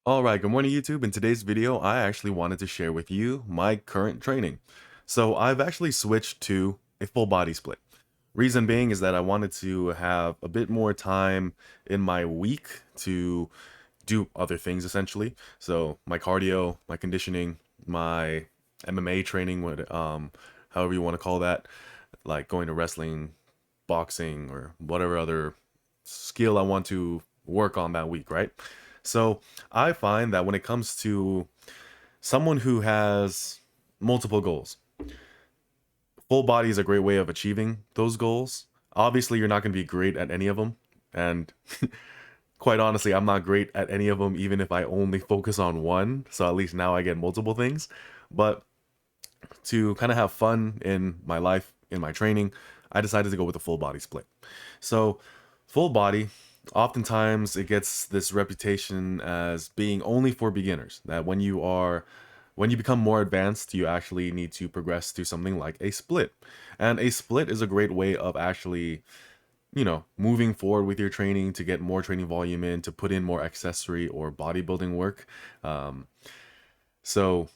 Alright, good morning YouTube. In today's video, I actually wanted to share with you my current training. So I've actually switched to a full body split. Reason being is that I wanted to have a bit more time in my week to do other things essentially. So my cardio, my conditioning, my MMA training, however you want to call that, like going to wrestling, boxing, or whatever other skill I want to work on that week, right? So I find that when it comes to someone who has multiple goals, full body is a great way of achieving those goals. Obviously, you're not going to be great at any of them. And quite honestly, I'm not great at any of them, even if I only focus on one. So at least now I get multiple things. But to kind of have fun in my life, in my training, I decided to go with a full body split. So, full body, oftentimes it gets this reputation as being only for beginners. That when you become more advanced, you actually need to progress to something like a split. And a split is a great way of actually, moving forward with your training to get more training volume in, to put in more accessory or bodybuilding work. Um, so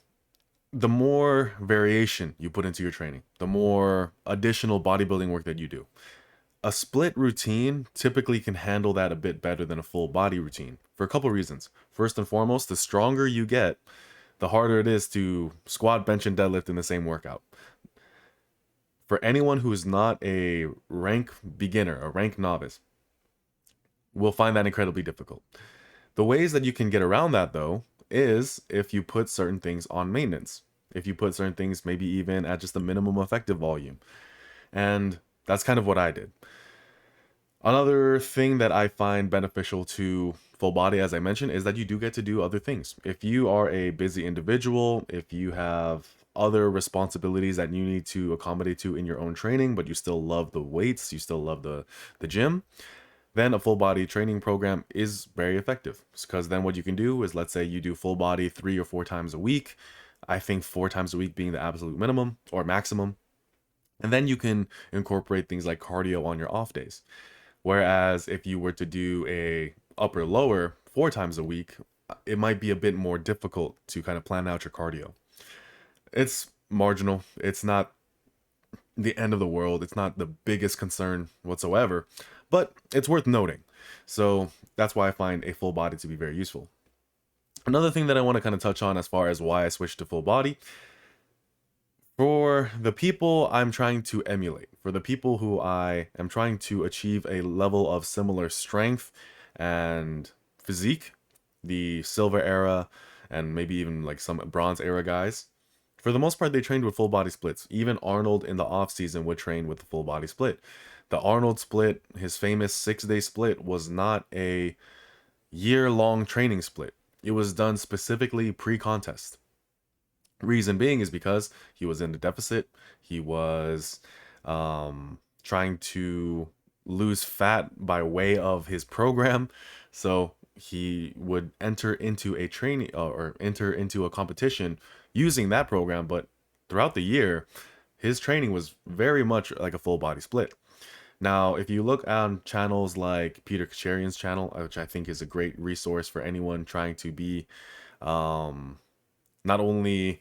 the more variation you put into your training, the more additional bodybuilding work that you do. A split routine typically can handle that a bit better than a full body routine for a couple of reasons. First and foremost, the stronger you get, the harder it is to squat, bench, and deadlift in the same workout. For anyone who is not a rank beginner, a rank novice, will find that incredibly difficult. The ways that you can get around that, though, is if you put certain things on maintenance. If you put certain things maybe even at just a minimum effective volume. And that's kind of what I did. Another thing that I find beneficial to full body, as I mentioned, is that you do get to do other things. If you are a busy individual, if you have other responsibilities that you need to accommodate to in your own training, but you still love the weights, you still love the gym, then a full body training program is very effective. Because then what you can do is, let's say you do full body 3 or 4 times a week. I think 4 times a week being the absolute minimum or maximum. And then you can incorporate things like cardio on your off days. Whereas if you were to do a upper lower 4 times a week, it might be a bit more difficult to kind of plan out your cardio. It's marginal. It's not the end of the world. It's not the biggest concern whatsoever, but it's worth noting. So that's why I find a full body to be very useful. Another thing that I want to kind of touch on as far as why I switched to full body, for the people I'm trying to emulate, for the people who I am trying to achieve a level of similar strength and physique, the silver era and maybe even like some bronze era guys, for the most part they trained with full body splits. Even Arnold in the off season would train with the full body split. The Arnold split, his famous 6-day split, was not a year-long training split. It was done specifically pre-contest. Reason being is because he was in the deficit. He was trying to lose fat by way of his program. So he would enter into a training or enter into a competition using that program. But throughout the year, his training was very much like a full body split. Now, if you look on channels like Peter Kacharian's channel, which I think is a great resource for anyone trying to be not only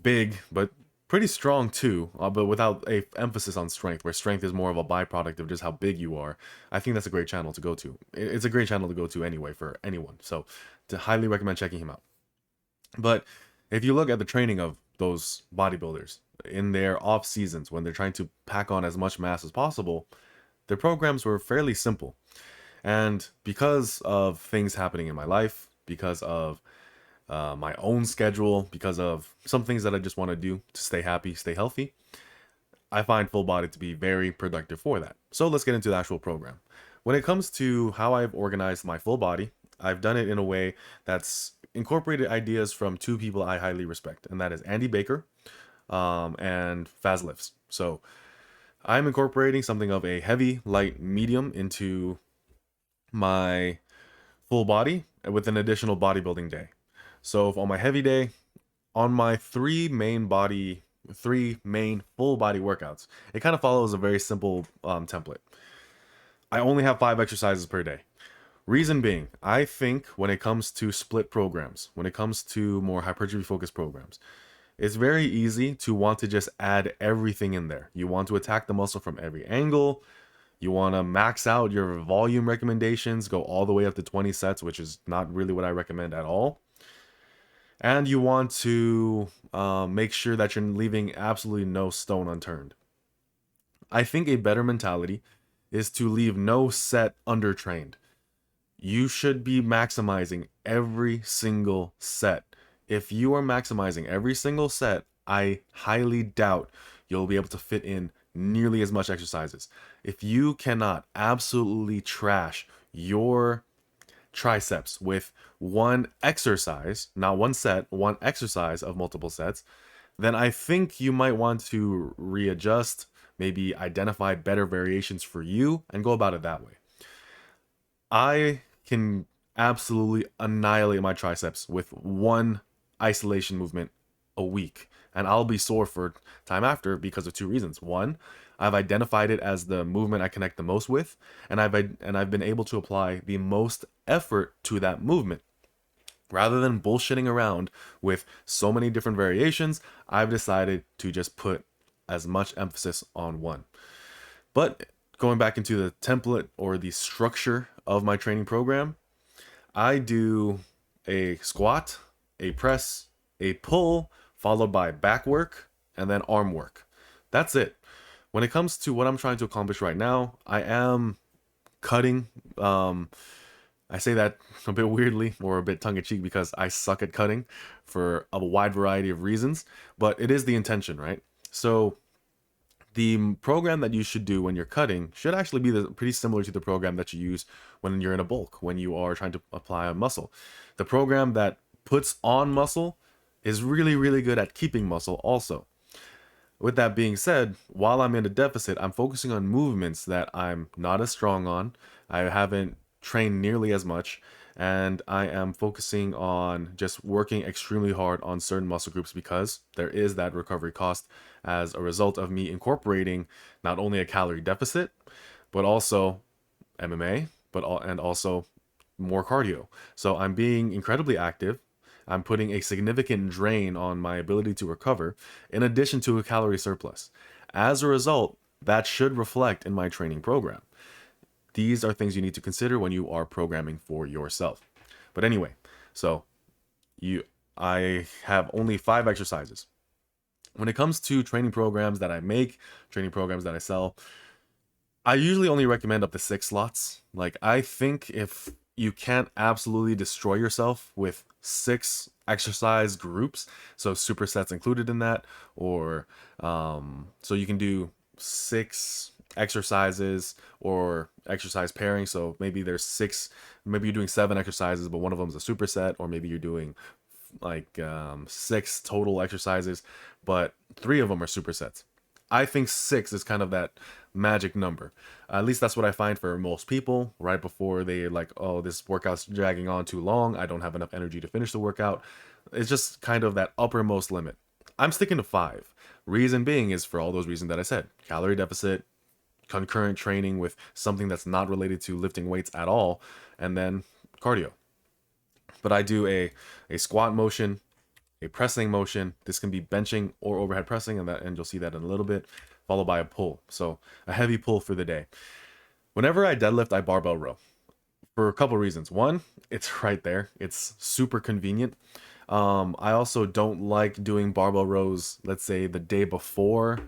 big but pretty strong too, but without a emphasis on strength, where strength is more of a byproduct of just how big you are. I think that's a great channel to go to. It's a great channel to go to anyway for anyone. So to highly recommend checking him out. But if you look at the training of those bodybuilders in their off seasons when they're trying to pack on as much mass as possible, their programs were fairly simple. And because of things happening in my life, because of my own schedule, because of some things that I just want to do to stay happy, stay healthy, I find full body to be very productive for that. So let's get into the actual program. When it comes to how I've organized my full body, I've done it in a way that's incorporated ideas from two people I highly respect, and that is Andy Baker and Faz Lifts. So I'm incorporating something of a heavy, light, medium into my full body with an additional bodybuilding day. So on my heavy day, on my three main full body workouts, it kind of follows a very simple template. I only have 5 exercises per day. Reason being, I think when it comes to split programs, when it comes to more hypertrophy focused programs, it's very easy to want to just add everything in there. You want to attack the muscle from every angle. You want to max out your volume recommendations, go all the way up to 20 sets, which is not really what I recommend at all. And you want to make sure that you're leaving absolutely no stone unturned. I think a better mentality is to leave no set undertrained. You should be maximizing every single set. If you are maximizing every single set, I highly doubt you'll be able to fit in nearly as much exercises. If you cannot absolutely trash your triceps with one exercise, not one set, one exercise of multiple sets, then I think you might want to readjust, maybe identify better variations for you and go about it that way. I can absolutely annihilate my triceps with one isolation movement a week, and I'll be sore for time after because of two reasons. One, I've identified it as the movement I connect the most with, and I've been able to apply the most effort to that movement. Rather than bullshitting around with so many different variations, I've decided to just put as much emphasis on one. But going back into the template or the structure of my training program, I do a squat, a press, a pull, followed by back work, and then arm work. That's it. When it comes to what I'm trying to accomplish right now, I am cutting. I say that a bit weirdly or a bit tongue-in-cheek because I suck at cutting for a wide variety of reasons, but it is the intention, right? So the program that you should do when you're cutting should actually be pretty similar to the program that you use when you're in a bulk, when you are trying to apply a muscle. The program that puts on muscle is really, really good at keeping muscle also. With that being said, while I'm in a deficit, I'm focusing on movements that I'm not as strong on. I haven't trained nearly as much, and I am focusing on just working extremely hard on certain muscle groups because there is that recovery cost as a result of me incorporating not only a calorie deficit, but also MMA, and also more cardio. So I'm being incredibly active. I'm putting a significant drain on my ability to recover, in addition to a calorie surplus. As a result, that should reflect in my training program. These are things you need to consider when you are programming for yourself. But anyway, so I have only 5 exercises. When it comes to training programs that I make, training programs that I sell, I usually only recommend up to 6 slots. Like, I think if you can't absolutely destroy yourself with 6 exercise groups, so supersets included in that, or so you can do 6 exercises or exercise pairing. So maybe there's 6, maybe you're doing 7 exercises, but one of them is a superset, or maybe you're doing like 6 total exercises, but 3 of them are supersets. I think 6 is kind of that magic number. At least that's what I find for most people right before they like, oh, this workout's dragging on too long. I don't have enough energy to finish the workout. It's just kind of that uppermost limit. I'm sticking to 5. Reason being is for all those reasons that I said: calorie deficit, concurrent training with something that's not related to lifting weights at all, and then cardio. But I do a squat motion, a pressing motion. This can be benching or overhead pressing, and you'll see that in a little bit, followed by a pull. So a heavy pull for the day. Whenever I deadlift, I barbell row for a couple reasons. One, it's right there. It's super convenient. I also don't like doing barbell rows, let's say the day before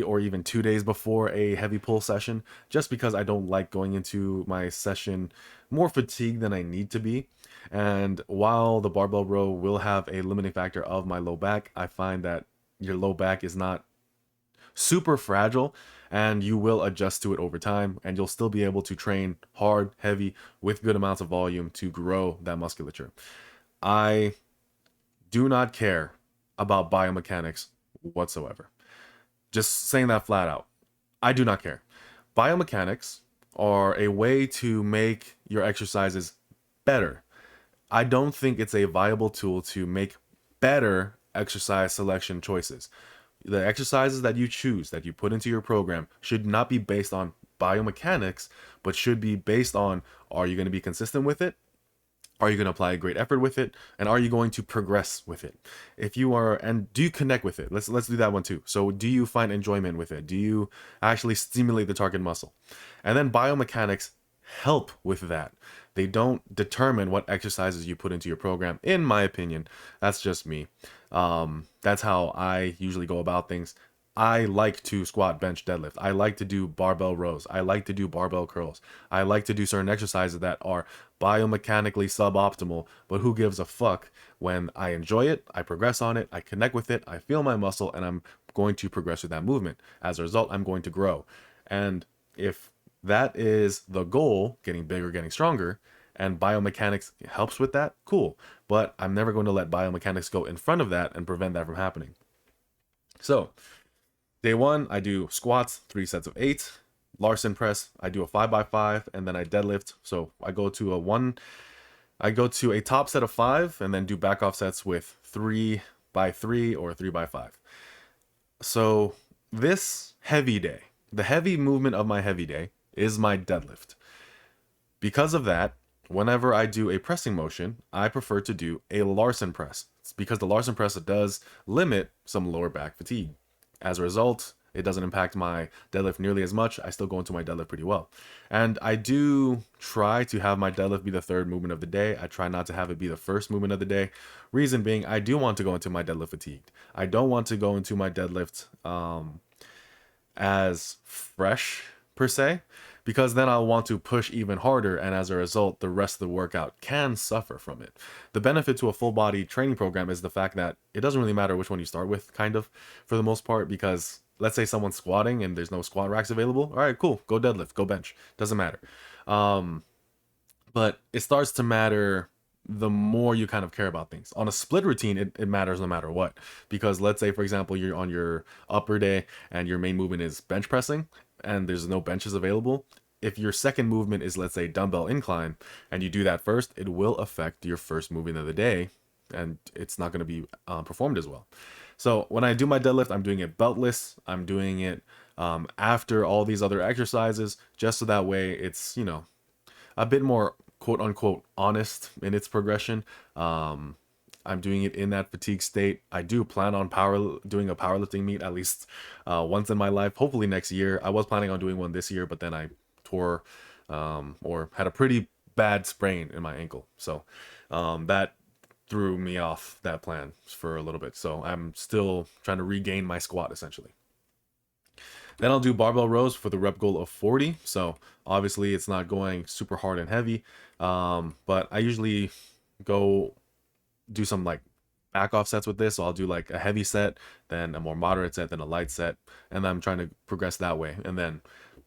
or even 2 days before a heavy pull session, just because I don't like going into my session more fatigued than I need to be. And while the barbell row will have a limiting factor of my low back, I find that your low back is not super fragile, and you will adjust to it over time, and you'll still be able to train hard, heavy, with good amounts of volume to grow that musculature. I do not care about biomechanics whatsoever. Just saying that flat out. I do not care. Biomechanics are a way to make your exercises better. I don't think it's a viable tool to make better exercise selection choices. The exercises that you choose, that you put into your program, should not be based on biomechanics, but should be based on, are you going to be consistent with it? Are you going to apply a great effort with it? And are you going to progress with it? If you are, and do you connect with it? Let's do that one too. So do you find enjoyment with it? Do you actually stimulate the target muscle? And then biomechanics help with that. They don't determine what exercises you put into your program, in my opinion. That's just me. That's how I usually go about things. I like to squat, bench, deadlift. I like to do barbell rows. I like to do barbell curls. I like to do certain exercises that are biomechanically suboptimal, but who gives a fuck when I enjoy it, I progress on it, I connect with it, I feel my muscle, and I'm going to progress with that movement. As a result, I'm going to grow. And if that is the goal, getting bigger, getting stronger, and biomechanics helps with that, cool. But I'm never going to let biomechanics go in front of that and prevent that from happening. So, day one, I do squats, 3 sets of 8. Larson press, I do a 5x5, and then I deadlift. So I go to a top set of 5, and then do back off sets with 3x3 or 3x5. So this heavy day, the heavy movement of my heavy day is my deadlift. Because of that, whenever I do a pressing motion, I prefer to do a Larson press. It's because the Larson press does limit some lower back fatigue. As a result, it doesn't impact my deadlift nearly as much. I still go into my deadlift pretty well. And I do try to have my deadlift be the third movement of the day. I try not to have it be the first movement of the day. Reason being, I do want to go into my deadlift fatigued. I don't want to go into my deadlift as fresh, per se, because then I'll want to push even harder, and as a result, the rest of the workout can suffer from it. The benefit to a full body training program is the fact that it doesn't really matter which one you start with, kind of, for the most part, because let's say someone's squatting and there's no squat racks available. All right, cool. Go deadlift, go bench. Doesn't matter. But it starts to matter the more you kind of care about things. On a split routine, it matters no matter what. Because let's say, for example, you're on your upper day and your main movement is bench pressing and there's no benches available. If your second movement is, let's say, dumbbell incline, and you do that first, it will affect your first movement of the day, and it's not going to be performed as well. So when I do my deadlift, I'm doing it beltless. I'm doing it after all these other exercises, just so that way it's, you know, a bit more quote unquote honest in its progression. I'm doing it in that fatigue state. I do plan on doing a powerlifting meet at least once in my life, hopefully next year. I was planning on doing one this year, but then I tore or had a pretty bad sprain in my ankle. So that threw me off that plan for a little bit. So I'm still trying to regain my squat essentially. Then I'll do barbell rows for the rep goal of 40. So obviously it's not going super hard and heavy, but I usually go do some like back off sets with this. So I'll do like a heavy set, then a more moderate set, then a light set, and I'm trying to progress that way, and then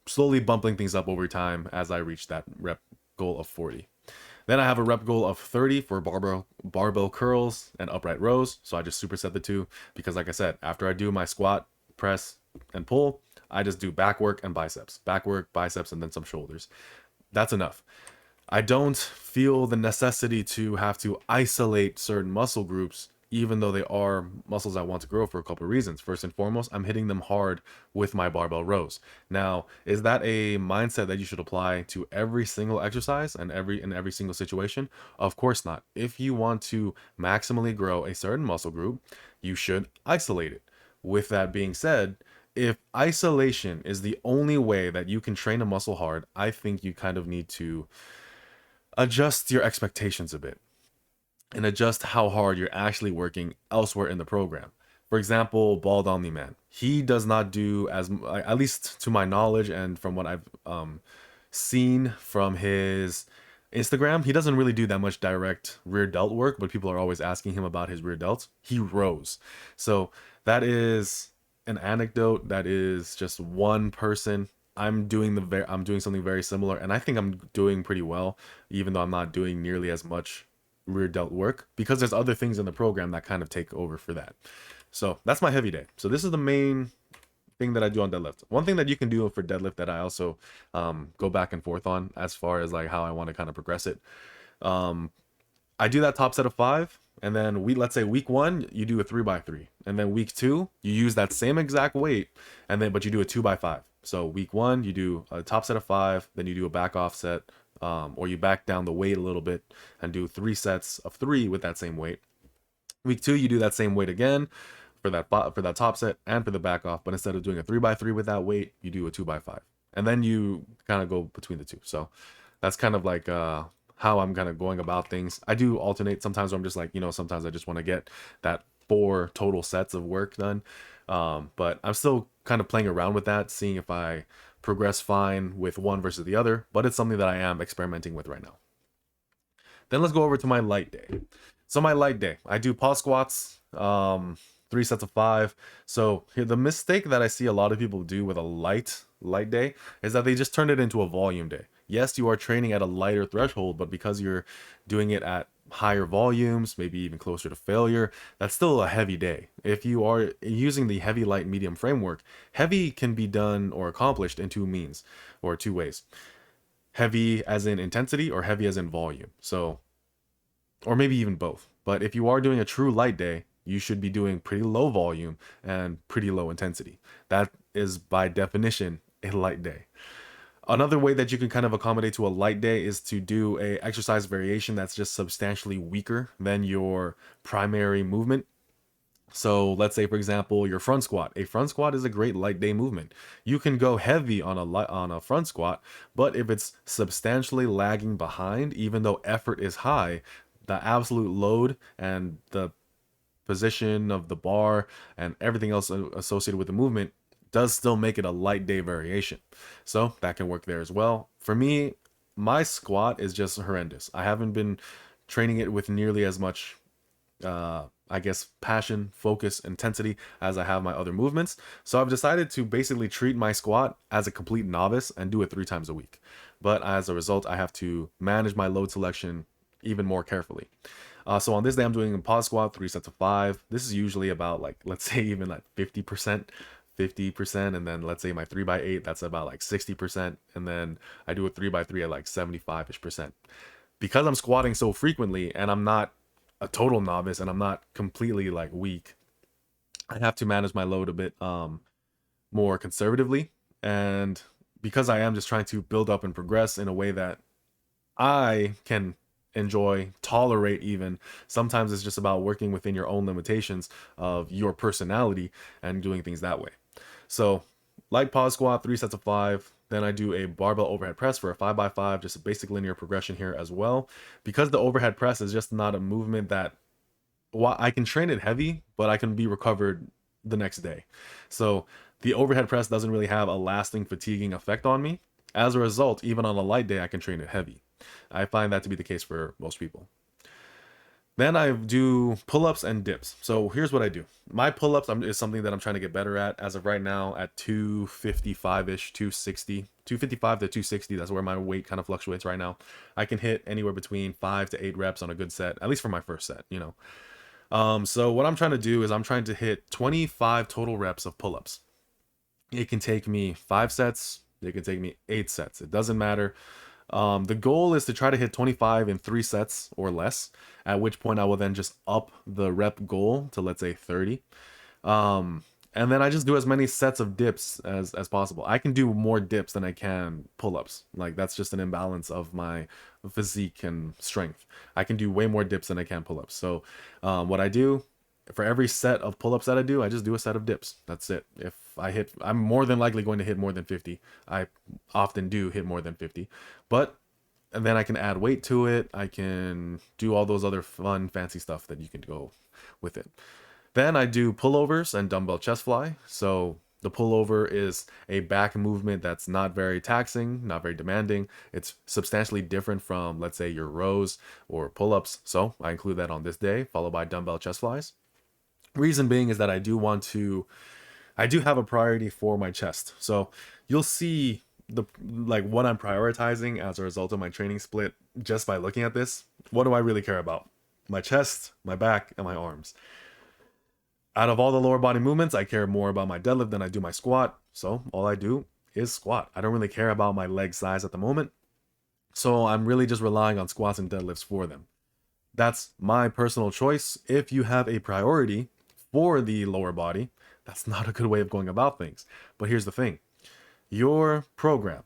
slowly bumping things up over time as I reach that rep goal of 40. Then I have a rep goal of 30 for barbell curls and upright rows. So I just superset the two because, like I said, after I do my squat, press, and pull, I just do back work and biceps. Back work, biceps, and then some shoulders. That's enough. I don't feel the necessity to have to isolate certain muscle groups, even though they are muscles I want to grow, for a couple of reasons. First and foremost, I'm hitting them hard with my barbell rows. Now, is that a mindset that you should apply to every single exercise and in every single situation? Of course not. If you want to maximally grow a certain muscle group, you should isolate it. With that being said, if isolation is the only way that you can train a muscle hard, I think you kind of need to adjust your expectations a bit and adjust how hard you're actually working elsewhere in the program. For example, Bald Omni Man. He does not do as, at least to my knowledge and from what I've seen from his Instagram, he doesn't really do that much direct rear delt work, but people are always asking him about his rear delts. He rows. So that is an anecdote. That is just one person. I'm doing something very similar, and I think I'm doing pretty well, even though I'm not doing nearly as much rear delt work, because there's other things in the program that kind of take over for that. So that's my heavy day. So this is the main thing that I do on deadlift. One thing that you can do for deadlift that I also go back and forth on as far as like how I want to kind of progress it. I do that top set of 5, and then let's say week 1 you do a 3x3, and then week 2 you use that same exact weight, and then but you do a 2x5. So week 1, you do a top set of 5, then you do a back off set, or you back down the weight a little bit and do 3 sets of 3 with that same weight. Week 2, you do that same weight again for that top set and for the back off, but instead of doing a 3x3 with that weight, you do a 2x5, and then you kind of go between the two. So that's kind of like how I'm kind of going about things. I do alternate sometimes where I'm just like, sometimes I just want to get that 4 total sets of work done, but I'm still kind of playing around with that, seeing if I progress fine with one versus the other, but it's something that I am experimenting with right now. Then let's go over to my light day. So my light day, I do pause squats, 3 sets of 5. So here, the mistake that I see a lot of people do with a light day is that they just turn it into a volume day. Yes, you are training at a lighter threshold, but because you're doing it at higher volumes, maybe even closer to failure, that's still a heavy day. If you are using the heavy, light, medium framework, heavy can be done or accomplished in 2 ways. Heavy as in intensity or heavy as in volume. So, or maybe even both. But if you are doing a true light day, you should be doing pretty low volume and pretty low intensity. That is by definition a light day. Another way that you can kind of accommodate to a light day is to do a exercise variation that's just substantially weaker than your primary movement. So let's say, for example, your front squat. A front squat is a great light day movement. You can go heavy on a front squat, but if it's substantially lagging behind, even though effort is high, the absolute load and the position of the bar and everything else associated with the movement does still make it a light day variation. So that can work there as well. For me, my squat is just horrendous. I haven't been training it with nearly as much I guess passion, focus, intensity as I have my other movements. So I've decided to basically treat my squat as a complete novice and do it 3 times a week. But as a result, I have to manage my load selection even more carefully. So on this day, I'm doing a pause squat, 3 sets of 5. This is usually about, like, let's say even like 50%, and then let's say my 3x8, that's about like 60%, and then I do a 3x3 at like 75-ish%. Because I'm squatting so frequently and I'm not a total novice and I'm not completely like weak, I have to manage my load a bit more conservatively. And because I am just trying to build up and progress in a way that I can enjoy, tolerate even, sometimes it's just about working within your own limitations of your personality and doing things that way. So light pause squat, 3 sets of 5. Then I do a barbell overhead press for a 5x5, just a basic linear progression here as well. Because the overhead press is just not a movement that, well, I can train it heavy, but I can be recovered the next day. So the overhead press doesn't really have a lasting fatiguing effect on me. As a result, even on a light day, I can train it heavy. I find that to be the case for most people. Then I do pull-ups and dips. So here's what I do. My pull-ups is something that I'm trying to get better at as of right now at 255-ish, 260, 255 to 260. That's where my weight kind of fluctuates right now. I can hit anywhere between 5 to 8 reps on a good set, at least for my first set, So what I'm trying to do is I'm trying to hit 25 total reps of pull-ups. It can take me 5 sets. It can take me 8 sets. It doesn't matter. The goal is to try to hit 25 in 3 sets or less, at which point I will then just up the rep goal to, let's say, 30. And then I just do as many sets of dips as possible. I can do more dips than I can pull-ups. Like, that's just an imbalance of my physique and strength. I can do way more dips than I can pull-ups. So what I do, for every set of pull-ups that I do, I just do a set of dips. That's it. If I hit, I'm more than likely going to hit more than 50. I often do hit more than 50. But and then I can add weight to it. I can do all those other fun, fancy stuff that you can go with it. Then I do pullovers and dumbbell chest fly. So the pullover is a back movement that's not very taxing, not very demanding. It's substantially different from, let's say, your rows or pull-ups. So I include that on this day, followed by dumbbell chest flies. Reason being is that I do have a priority for my chest. So you'll see what I'm prioritizing as a result of my training split just by looking at this. What do I really care about? My chest, my back, and my arms. Out of all the lower body movements, I care more about my deadlift than I do my squat. So all I do is squat. I don't really care about my leg size at the moment. So I'm really just relying on squats and deadlifts for them. That's my personal choice. If you have a priority for the lower body, that's not a good way of going about things. But here's the thing. Your program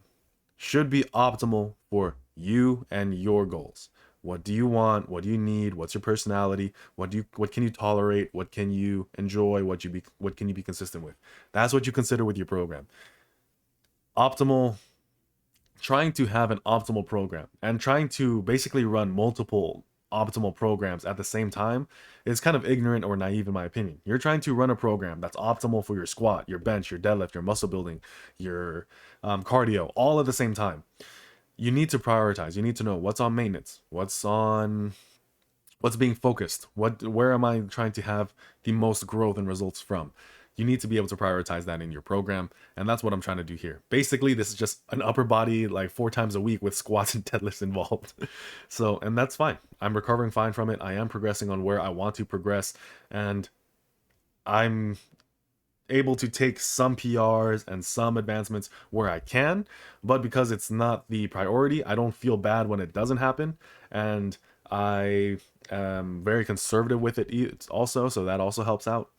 should be optimal for you and your goals. What do you want? What do you need? What's your personality? What can you tolerate? What can you enjoy? What can you be consistent with? That's what you consider with your program. Optimal, trying to have an optimal program and trying to basically run multiple optimal programs at the same time is kind of ignorant or naive in my opinion. You're trying to run a program that's optimal for your squat, your bench, your deadlift, your muscle building, your cardio, all at the same time. You need to prioritize. You need to know what's on maintenance, what's being focused, where am I trying to have the most growth and results from. You need to be able to prioritize that in your program, and that's what I'm trying to do here. Basically, this is just an upper body like 4 times a week with squats and deadlifts involved. So, and that's fine. I'm recovering fine from it. I am progressing on where I want to progress, and I'm able to take some PRs and some advancements where I can, but because it's not the priority, I don't feel bad when it doesn't happen, and I am very conservative with it also, so that also helps out.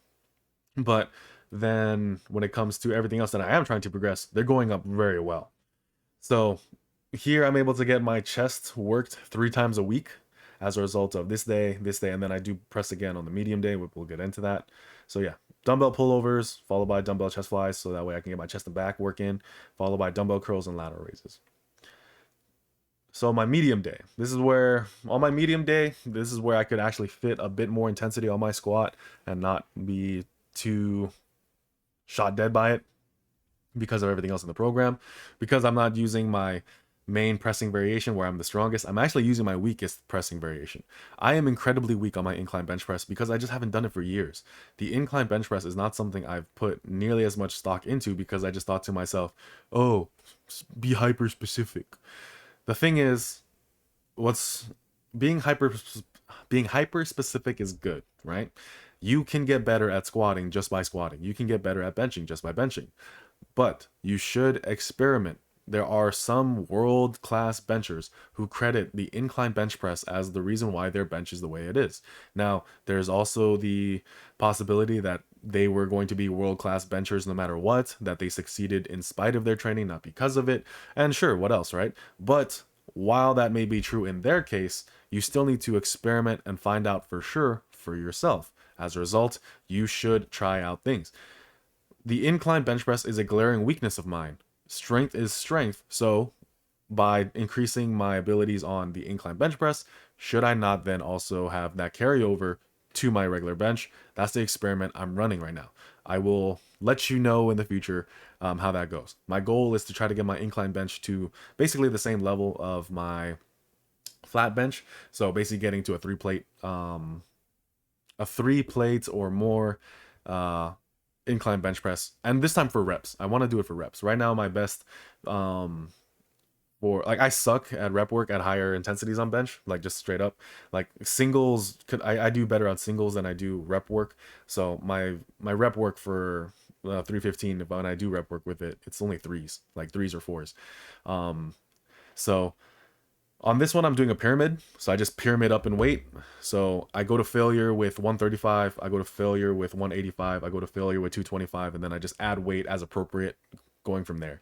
But then when it comes to everything else that I am trying to progress, they're going up very well. So here I'm able to get my chest worked 3 times a week as a result of this day, and then I do press again on the medium day. We'll get into that. So yeah, dumbbell pullovers followed by dumbbell chest flies, so that way I can get my chest and back work in, followed by dumbbell curls and lateral raises. So my medium day, this is where I could actually fit a bit more intensity on my squat and not be too shot dead by it because of everything else in the program. Because I'm not using my main pressing variation where I'm the strongest, I'm actually using my weakest pressing variation. I am incredibly weak on my incline bench press because I just haven't done it for years. The incline bench press is not something I've put nearly as much stock into because I just thought to myself, oh, be hyper specific. The thing is, what's being hyper specific is good, right? You can get better at squatting just by squatting. You can get better at benching just by benching. But you should experiment. There are some world-class benchers who credit the incline bench press as the reason why their bench is the way it is. Now, there's also the possibility that they were going to be world-class benchers no matter what, that they succeeded in spite of their training, not because of it. And sure, what else, right? But while that may be true in their case, you still need to experiment and find out for sure for yourself. As a result, you should try out things. The incline bench press is a glaring weakness of mine. Strength is strength, so by increasing my abilities on the incline bench press, should I not then also have that carryover to my regular bench? That's the experiment I'm running right now. I will let you know in the future how that goes. My goal is to try to get my incline bench to basically the same level of my flat bench, so basically getting to a three plates or more incline bench press, and this time for reps. I want to do it for reps. Right now my best for like, I suck at rep work at higher intensities on bench, like just straight up. Like singles, I do better on singles than I do rep work. So my rep work for 315, when I do rep work with it, it's only threes, like threes or fours. So on this one, I'm doing a pyramid, so I just pyramid up in weight. So I go to failure with 135, I go to failure with 185, I go to failure with 225, and then I just add weight as appropriate going from there.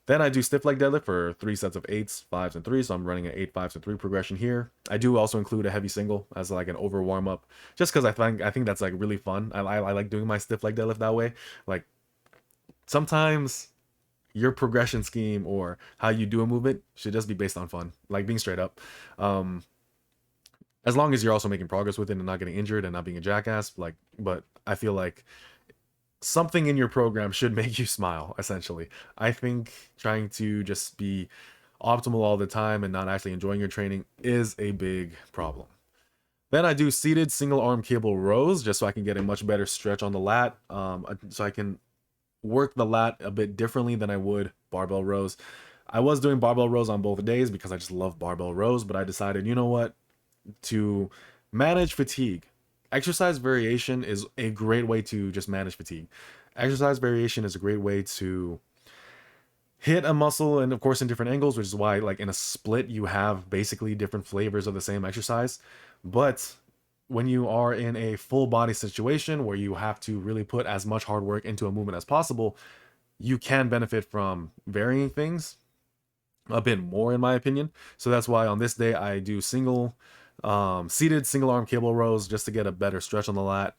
Then I do stiff leg deadlift for 3 sets of 8s, 5s, and 3s, so I'm running an 8, 5s, and 3 progression here. I do also include a heavy single as like an over warm up, just because I think that's like really fun. I like doing my stiff leg deadlift that way. Like sometimes your progression scheme or how you do a movement should just be based on fun, like being straight up. As long as you're also making progress with it and not getting injured and not being a jackass, like, but I feel like something in your program should make you smile, essentially. I think trying to just be optimal all the time and not actually enjoying your training is a big problem. Then I do seated single arm cable rows just so I can get a much better stretch on the lat, so I can work the lat a bit differently than I would barbell rows. I was doing barbell rows on both days because I just love barbell rows, but I decided, you know what, to manage fatigue, exercise variation is a great way to just manage fatigue. Exercise variation is a great way to hit a muscle, and of course in different angles, which is why like in a split you have basically different flavors of the same exercise. But when you are in a full body situation where you have to really put as much hard work into a movement as possible, you can benefit from varying things a bit more in my opinion. So that's why on this day I do seated single arm cable rows just to get a better stretch on the lat,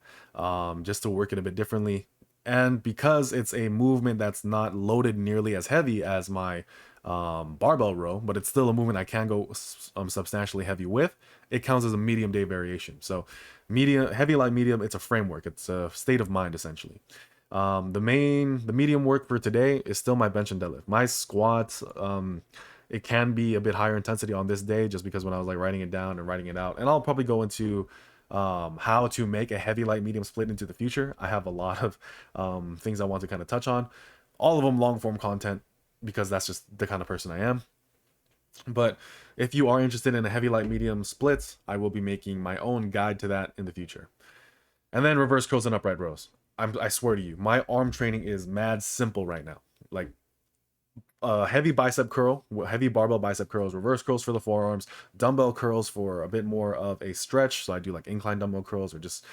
just to work it a bit differently. And because it's a movement that's not loaded nearly as heavy as my barbell row, but it's still a movement I can go substantially heavy with, it counts as a medium day variation. So medium, heavy, light, medium, it's a framework. It's a state of mind essentially. The medium work for today is still my bench and deadlift. My squats, it can be a bit higher intensity on this day just because when I was like writing it down and writing it out, and I'll probably go into how to make a heavy, light, medium split into the future. I have a lot of things I want to kind of touch on, all of them long form content because that's just the kind of person I am. But if you are interested in a heavy, light, medium splits, I will be making my own guide to that in the future. And then reverse curls and upright rows. I swear to you, my arm training is mad simple right now. Like heavy bicep curl, heavy barbell bicep curls, reverse curls for the forearms, dumbbell curls for a bit more of a stretch. So I do like incline dumbbell curls or just,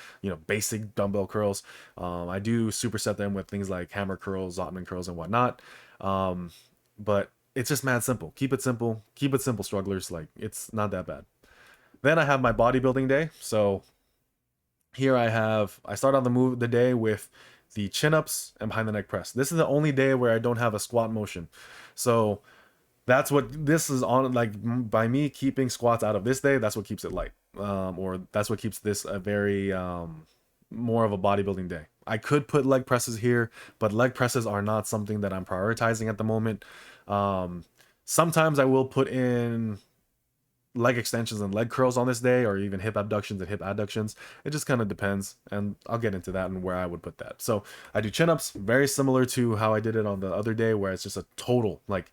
basic dumbbell curls. I do superset them with things like hammer curls, Zottman curls, and whatnot. But it's just mad simple. Keep it simple. Keep it simple, strugglers. Like, it's not that bad. Then I have my bodybuilding day. So here I start on the day with the chin-ups and behind the neck press. This is the only day where I don't have a squat motion. So that's what this is on, like, by me keeping squats out of this day, that's what keeps it light. Or that's what keeps this a very more of a bodybuilding day. I could put leg presses here, but leg presses are not something that I'm prioritizing at the moment. Sometimes I will put in leg extensions and leg curls on this day, or even hip abductions and hip adductions. It just kind of depends, and I'll get into that and where I would put that. So I do chin-ups, very similar to how I did it on the other day, where it's just a total, like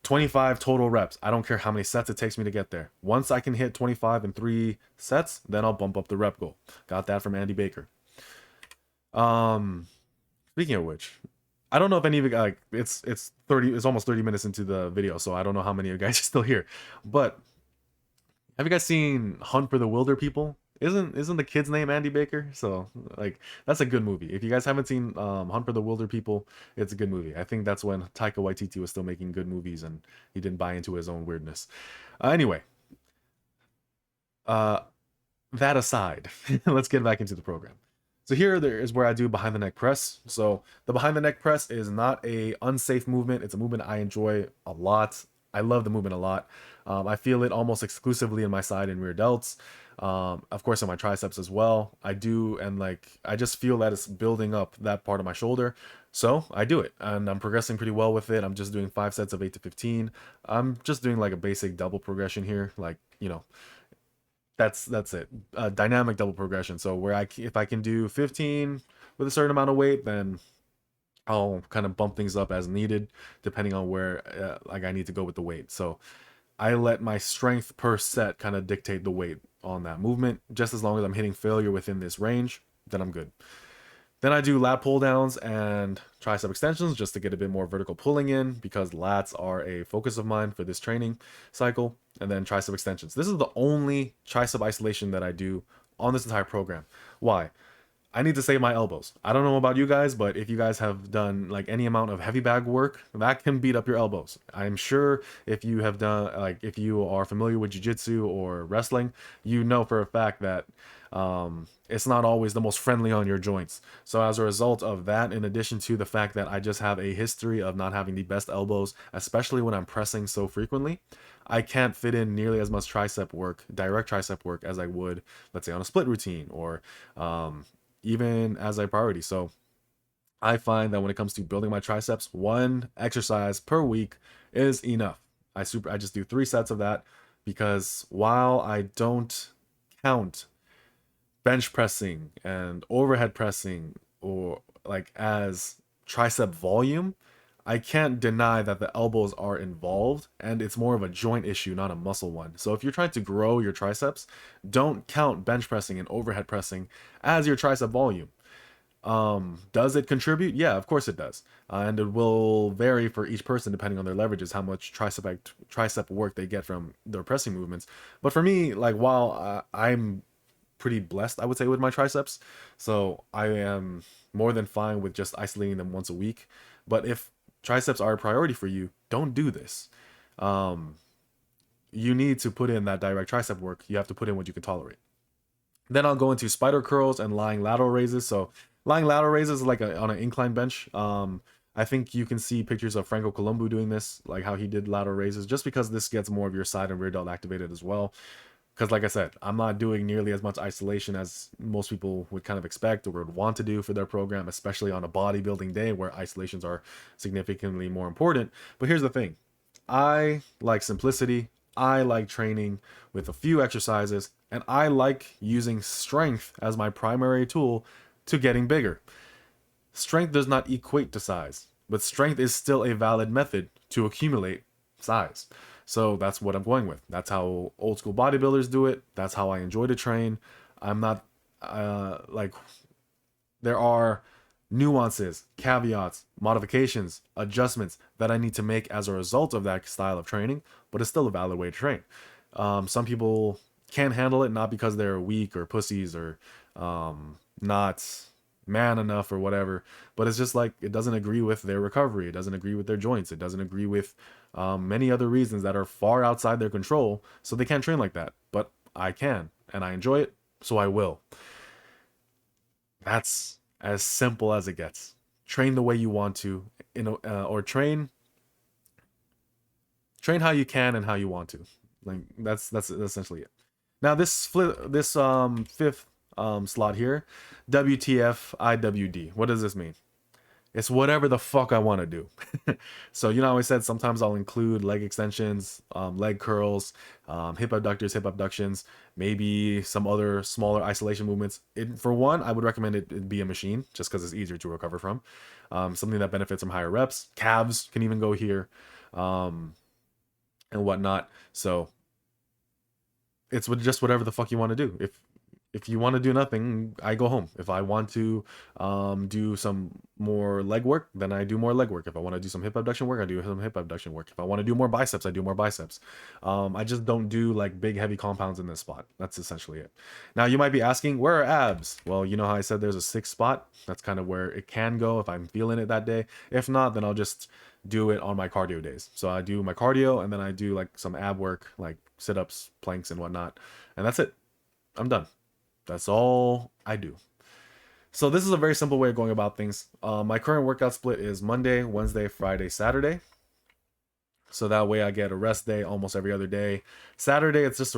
25 total reps. I don't care how many sets it takes me to get there. Once I can hit 25 in 3 sets, then I'll bump up the rep goal. Got that from Andy Baker. Speaking of which, I don't know if any of you, like, it's almost 30 minutes into the video, so I don't know how many of you guys are still here, but have you guys seen Hunt for the Wilder People? Isn't the kid's name Andy Baker? So, like, that's a good movie. If you guys haven't seen Hunt for the Wilder People, it's a good movie. I think that's when Taika Waititi was still making good movies and he didn't buy into his own weirdness. Anyway, that aside, let's get back into the program. So here there is where I do behind the neck press. So the behind the neck press is not a unsafe movement. It's a movement I enjoy a lot. I love the movement a lot. I feel it almost exclusively in my side and rear delts. Of course, in my triceps as well. I do, and like, I just feel that it's building up that part of my shoulder. So I do it, and I'm progressing pretty well with it. I'm just doing 5 sets of 8 to 15. I'm just doing like a basic double progression here. Like, that's it. Dynamic double progression. So if I can do 15 with a certain amount of weight, then I'll kind of bump things up as needed, depending on where like I need to go with the weight. So I let my strength per set kind of dictate the weight on that movement. Just as long as I'm hitting failure within this range, then I'm good. Then I do lat pull downs and tricep extensions just to get a bit more vertical pulling in, because lats are a focus of mine for this training cycle. And then tricep extensions. This is the only tricep isolation that I do on this entire program. Why? I need to save my elbows. I don't know about you guys, but if you guys have done like any amount of heavy bag work, that can beat up your elbows. I'm sure if you have done, like, if you are familiar with jiu-jitsu or wrestling, you know for a fact that it's not always the most friendly on your joints. So as a result of that, in addition to the fact that I just have a history of not having the best elbows, especially when I'm pressing so frequently, I can't fit in nearly as much tricep work, direct tricep work, as I would, let's say, on a split routine or even as a priority. So I find that when it comes to building my triceps, 1 exercise per week is enough. I just do 3 sets of that, because while I don't count bench pressing and overhead pressing or like as tricep volume, I can't deny that the elbows are involved, and it's more of a joint issue, not a muscle one. So if you're trying to grow your triceps, don't count bench pressing and overhead pressing as your tricep volume. Does it contribute? Yeah, of course it does. And it will vary for each person depending on their leverages, how much tricep work they get from their pressing movements. But for me, like, while I'm pretty blessed, I would say, with my triceps, so I am more than fine with just isolating them once a week. But if triceps are a priority for you, don't do this. Um, you need to put in that direct tricep work. You have to put in what you can tolerate. Then I'll go into spider curls and lying lateral raises. So lying lateral raises is like on an incline bench. I think you can see pictures of Franco Columbu doing this, like how he did lateral raises, just because this gets more of your side and rear delt activated as well. Because like I said, I'm not doing nearly as much isolation as most people would kind of expect or would want to do for their program, especially on a bodybuilding day where isolations are significantly more important. But here's the thing. I like simplicity. I like training with a few exercises, and I like using strength as my primary tool to getting bigger. Strength does not equate to size, but strength is still a valid method to accumulate size. So that's what I'm going with. That's how old school bodybuilders do it. That's how I enjoy to train. I'm not like there are nuances, caveats, modifications, adjustments that I need to make as a result of that style of training, but it's still a valid way to train. Some people can't handle it, not because they're weak or pussies or not man enough or whatever, but it's just like it doesn't agree with their recovery. It doesn't agree with their joints. It doesn't agree with many other reasons that are far outside their control. So they can't train like that. But I can, and I enjoy it, so I will. That's as simple as it gets. Train the way you want to, or train how you can and how you want to. Like that's essentially it. Now this fifth slot here, WTF IWD. What does this mean? It's whatever the fuck I want to do. So you know, I always said sometimes I'll include leg extensions, leg curls, hip abductors, hip abductions, maybe some other smaller isolation movements. For one, I would recommend it be a machine just because it's easier to recover from. Something that benefits from higher reps. Calves can even go here, and whatnot. So it's just whatever the fuck you want to do. If you want to do nothing, I go home. If I want to do some more leg work, then I do more leg work. If I want to do some hip abduction work, I do some hip abduction work. If I want to do more biceps, I do more biceps. I just don't do like big heavy compounds in this spot. That's essentially it. Now you might be asking, where are abs? Well, you know how I said there's a sixth spot? That's kind of where it can go if I'm feeling it that day. If not, then I'll just do it on my cardio days. So I do my cardio and then I do like some ab work, like sit-ups, planks and whatnot. And that's it. I'm done. That's all I do. So this is a very simple way of going about things. My current workout split is Monday, Wednesday, Friday, Saturday. So that way I get a rest day almost every other day. Saturday, this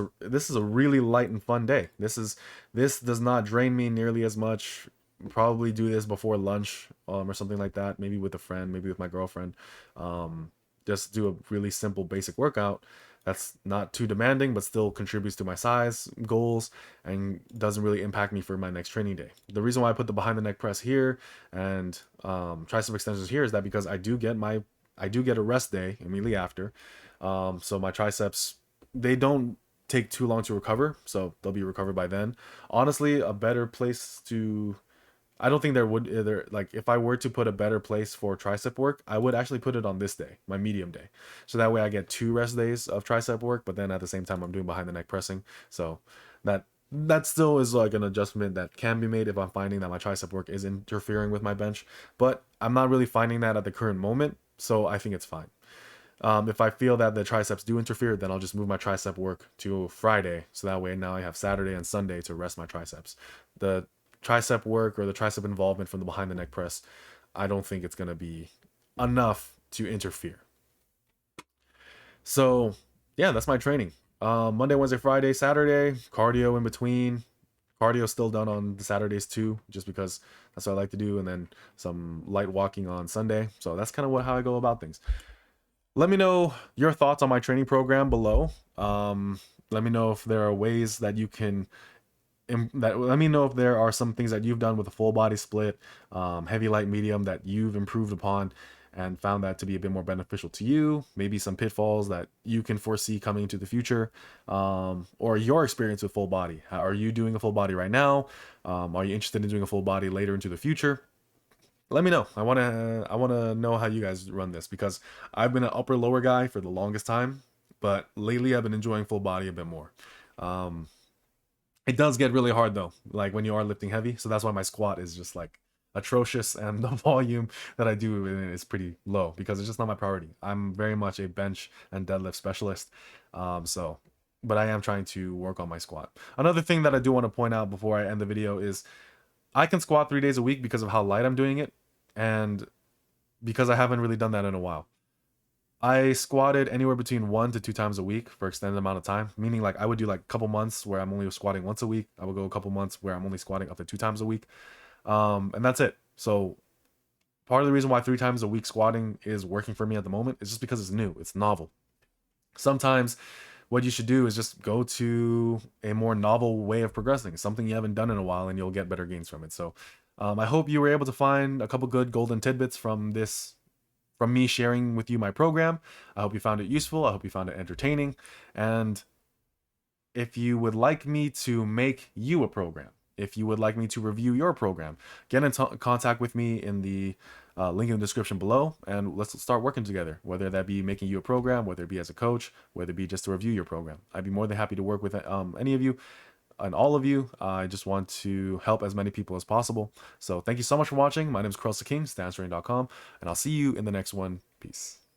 is a really light and fun day. This does not drain me nearly as much. Probably do this before lunch or something like that. Maybe with a friend, maybe with my girlfriend. Just do a really simple basic workout that's not too demanding but still contributes to my size goals and doesn't really impact me for my next training day. The reason why I put the behind the neck press here and tricep extensions here is that because I do get a rest day immediately after. So my triceps, they don't take too long to recover, so they'll be recovered by then. Honestly, a better place to I don't think like if I were to put a better place for tricep work, I would actually put it on this day, my medium day. So that way I get 2 rest days of tricep work, but then at the same time I'm doing behind the neck pressing. So that still is like an adjustment that can be made if I'm finding that my tricep work is interfering with my bench, but I'm not really finding that at the current moment, so I think it's fine. If I feel that the triceps do interfere, then I'll just move my tricep work to Friday. So that way now I have Saturday and Sunday to rest my triceps. The tricep work or the tricep involvement from the behind the neck press, I don't think it's going to be enough to interfere. So yeah, that's my training. Monday, Wednesday, Friday, Saturday, cardio in between. Cardio still done on the Saturdays too, just because that's what I like to do. And then some light walking on Sunday. So that's kind of how I go about things. Let me know your thoughts on my training program below. Let me know if there are ways that you can let me know if there are some things that you've done with a full body split, heavy, light, medium, that you've improved upon and found that to be a bit more beneficial to you. Maybe some pitfalls that you can foresee coming into the future, or your experience with full body. Are you doing a full body right now? Are you interested in doing a full body later into the future? Let me know. I wanna know how you guys run this, because I've been an upper lower guy for the longest time, but lately I've been enjoying full body a bit more. It does get really hard though, like when you are lifting heavy. So that's why my squat is just like atrocious, and the volume that I do in it is pretty low because it's just not my priority. I'm very much a bench and deadlift specialist. So, but I am trying to work on my squat. Another thing that I do want to point out before I end the video is I can squat 3 days a week because of how light I'm doing it, and because I haven't really done that in a while. I squatted anywhere between 1 to 2 times a week for extended amount of time, meaning like I would do like a couple months where I'm only squatting once a week. I would go a couple months where I'm only squatting up to 2 times a week. And that's it. So part of the reason why 3 times a week squatting is working for me at the moment is just because it's new, it's novel. Sometimes what you should do is just go to a more novel way of progressing, something you haven't done in a while, and you'll get better gains from it. So I hope you were able to find a couple good golden tidbits from this, from me sharing with you my program. I hope you found it useful. I hope you found it entertaining. And if you would like me to make you a program, if you would like me to review your program, get in contact with me in the link in the description below, and let's start working together, whether that be making you a program, whether it be as a coach, whether it be just to review your program. I'd be more than happy to work with any of you and all of you. I just want to help as many people as possible. So thank you so much for watching. My name is King, stanstrain.com, and I'll see you in the next one. Peace.